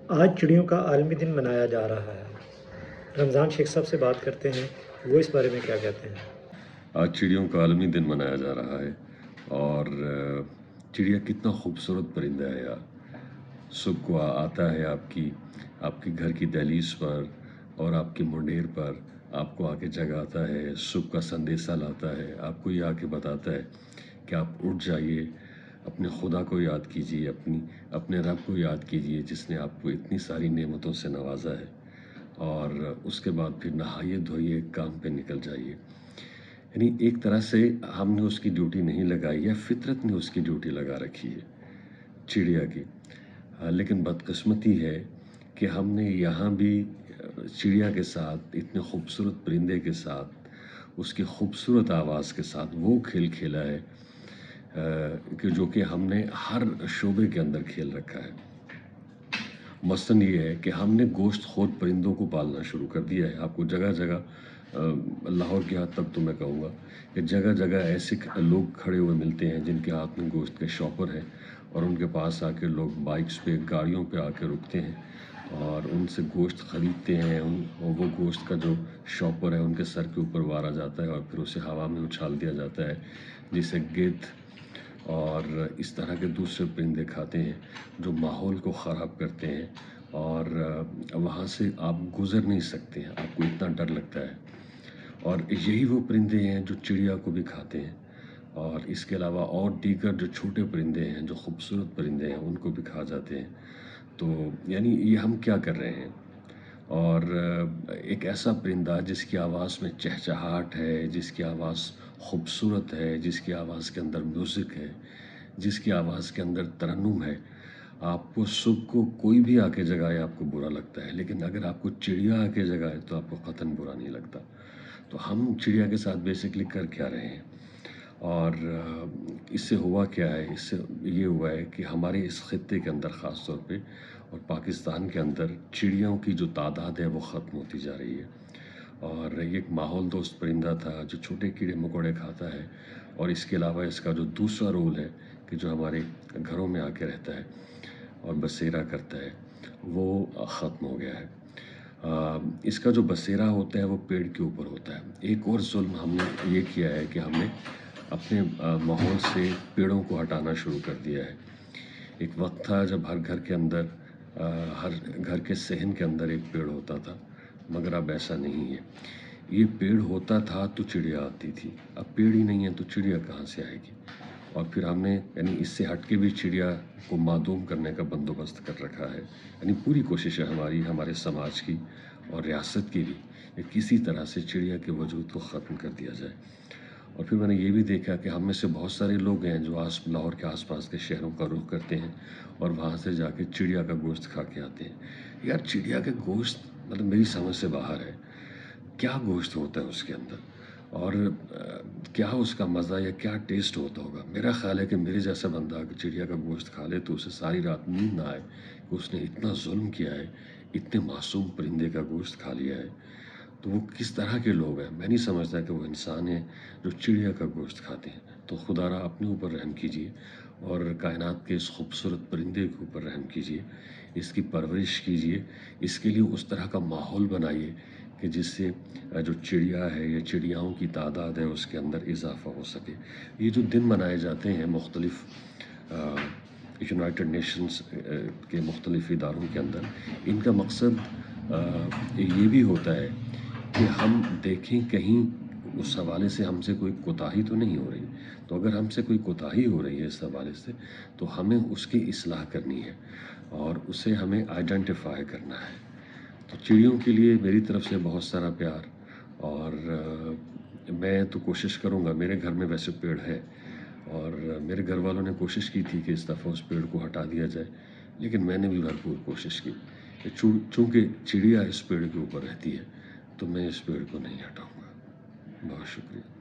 آج چڑیوں کا عالمی دن منایا جا رہا ہے۔ رمضان شیخ صاحب سے بات کرتے ہیں، وہ اس بارے میں کیا کہتے ہیں۔ آج چڑیوں کا عالمی دن منایا جا رہا ہے اور چڑیا کتنا خوبصورت پرندہ ہے یار۔ صبح کو آتا ہے آپ کی گھر کی دہلیز پر اور آپ کی منڈیر پر، آپ کو آ کے جگاتا ہے، صبح کا سندیسہ لاتا ہے، آپ کو یہ آ کے بتاتا ہے کہ آپ اٹھ جائیے، اپنے خدا کو یاد کیجیے، اپنے رب کو یاد کیجیے جس نے آپ کو اتنی ساری نعمتوں سے نوازا ہے، اور اس کے بعد پھر نہائیے دھوئیے، کام پہ نکل جائیے۔ یعنی ایک طرح سے ہم نے اس کی ڈیوٹی نہیں لگائی ہے، فطرت نے اس کی ڈیوٹی لگا رکھی ہے چڑیا کی۔ لیکن بدقسمتی ہے کہ ہم نے یہاں بھی چڑیا کے ساتھ، اتنے خوبصورت پرندے کے ساتھ، اس کی خوبصورت آواز کے ساتھ وہ کھیل کھیلا ہے کہ جو کہ ہم نے ہر شعبے کے اندر کھیل رکھا ہے۔ مثلاً یہ ہے کہ ہم نے گوشت خور پرندوں کو پالنا شروع کر دیا ہے۔ آپ کو جگہ جگہ لاہور کی حد تک تو میں کہوں گا کہ جگہ جگہ ایسے لوگ کھڑے ہوئے ملتے ہیں جن کے ہاتھ میں گوشت کے شاپر ہیں، اور ان کے پاس آ کے لوگ بائکس پہ، گاڑیوں پہ آ کے رکتے ہیں اور ان سے گوشت خریدتے ہیں۔ اور وہ گوشت کا جو شاپر ہے ان کے سر کے اوپر وارا جاتا ہے اور پھر اسے ہوا میں اچھال دیا جاتا ہے، جسے گدھ اور اس طرح کے دوسرے پرندے کھاتے ہیں، جو ماحول کو خراب کرتے ہیں، اور وہاں سے آپ گزر نہیں سکتے ہیں، آپ کو اتنا ڈر لگتا ہے۔ اور یہی وہ پرندے ہیں جو چڑیا کو بھی کھاتے ہیں، اور اس کے علاوہ اور دیگر جو چھوٹے پرندے ہیں، جو خوبصورت پرندے ہیں، ان کو بھی کھا جاتے ہیں۔ تو یعنی یہ ہم کیا کر رہے ہیں؟ اور ایک ایسا پرندہ جس کی آواز میں چہچہاہٹ ہے، جس کی آواز خوبصورت ہے، جس کی آواز کے اندر میوزک ہے، جس کی آواز کے اندر ترنم ہے، آپ کو صبح کو کوئی بھی آ کے جگائے آپ کو برا لگتا ہے، لیکن اگر آپ کو چڑیا آ کے جگائے تو آپ کو قطعاً برا نہیں لگتا۔ تو ہم چڑیا کے ساتھ بیسکلی کر کیا رہے ہیں؟ اور اس سے ہوا کیا ہے؟ اس سے یہ ہوا ہے کہ ہمارے اس خطے کے اندر خاص طور پہ اور پاکستان کے اندر چڑیوں کی جو تعداد ہے وہ ختم ہوتی جا رہی ہے۔ اور یہ ایک ماحول دوست پرندہ تھا جو چھوٹے کیڑے مکوڑے کھاتا ہے، اور اس کے علاوہ اس کا جو دوسرا رول ہے کہ جو ہمارے گھروں میں آ کے رہتا ہے اور بسیرا کرتا ہے، وہ ختم ہو گیا ہے۔ اس کا جو بسیرا ہوتا ہے وہ پیڑ کے اوپر ہوتا ہے۔ ایک اور ظلم ہم نے یہ کیا ہے کہ ہم نے اپنے ماحول سے پیڑوں کو ہٹانا شروع کر دیا ہے۔ ایک وقت تھا جب ہر گھر کے اندر، ہر گھر کے صحن کے اندر ایک پیڑ ہوتا تھا، مگر اب ایسا نہیں ہے۔ یہ پیڑ ہوتا تھا تو چڑیا آتی تھی، اب پیڑ ہی نہیں ہے تو چڑیا کہاں سے آئے گی؟ اور پھر ہم نے یعنی اس سے ہٹ کے بھی چڑیا کو معدوم کرنے کا بندوبست کر رکھا ہے۔ یعنی پوری کوشش ہے ہمارے سماج کی اور ریاست کی بھی کہ کسی طرح سے چڑیا کے وجود کو ختم کر دیا جائے۔ اور پھر میں نے یہ بھی دیکھا کہ ہم میں سے بہت سارے لوگ ہیں جو لاہور کے آس پاس کے شہروں کا رخ کرتے ہیں اور وہاں سے جا کے چڑیا کا گوشت کھا کے آتے ہیں۔ یار چڑیا کے گوشت مطلب میری سمجھ سے باہر ہے۔ کیا گوشت ہوتا ہے اس کے اندر، اور کیا اس کا مزہ یا کیا ٹیسٹ ہوتا ہوگا؟ میرا خیال ہے کہ میرے جیسا بندہ اگر چڑیا کا گوشت کھا لے تو اسے ساری رات نیند نہ آئے کہ اس نے اتنا ظلم کیا ہے، اتنے معصوم پرندے کا گوشت کھا لیا ہے۔ تو وہ کس طرح کے لوگ ہیں؟ میں نہیں سمجھتا کہ وہ انسان ہیں جو چڑیا کا گوشت کھاتے ہیں۔ تو خدا را اپنے اوپر رحم کیجیے اور کائنات کے اس خوبصورت پرندے کے اوپر رحم کیجیے، اس کی پرورش کیجیے، اس کے لیے اس طرح کا ماحول بنائیے کہ جس سے جو چڑیا ہے یا چڑیاؤں کی تعداد ہے اس کے اندر اضافہ ہو سکے۔ یہ جو دن منائے جاتے ہیں مختلف یونائٹڈ نیشنز کے مختلف اداروں کے اندر، ان کا مقصد یہ بھی ہوتا ہے کہ ہم دیکھیں کہیں اس حوالے سے ہم سے کوئی کوتاہی تو نہیں ہو رہی۔ تو اگر ہم سے کوئی کوتاہی ہو رہی ہے اس حوالے سے تو ہمیں اس کی اصلاح کرنی ہے اور اسے ہمیں آئیڈینٹیفائی کرنا ہے۔ تو چڑیوں کے لیے میری طرف سے بہت سارا پیار، اور میں تو کوشش کروں گا، میرے گھر میں ویسے پیڑ ہے اور میرے گھر والوں نے کوشش کی تھی کہ اس دفعہ اس پیڑ کو ہٹا دیا جائے، لیکن میں نے بھی بھرپور کوشش کی کہ چونکہ چڑیا اس پیڑ کے اوپر رہتی ہے تو میں اس پیڑ کو نہیں ہٹاؤں گا۔ بہت شکریہ۔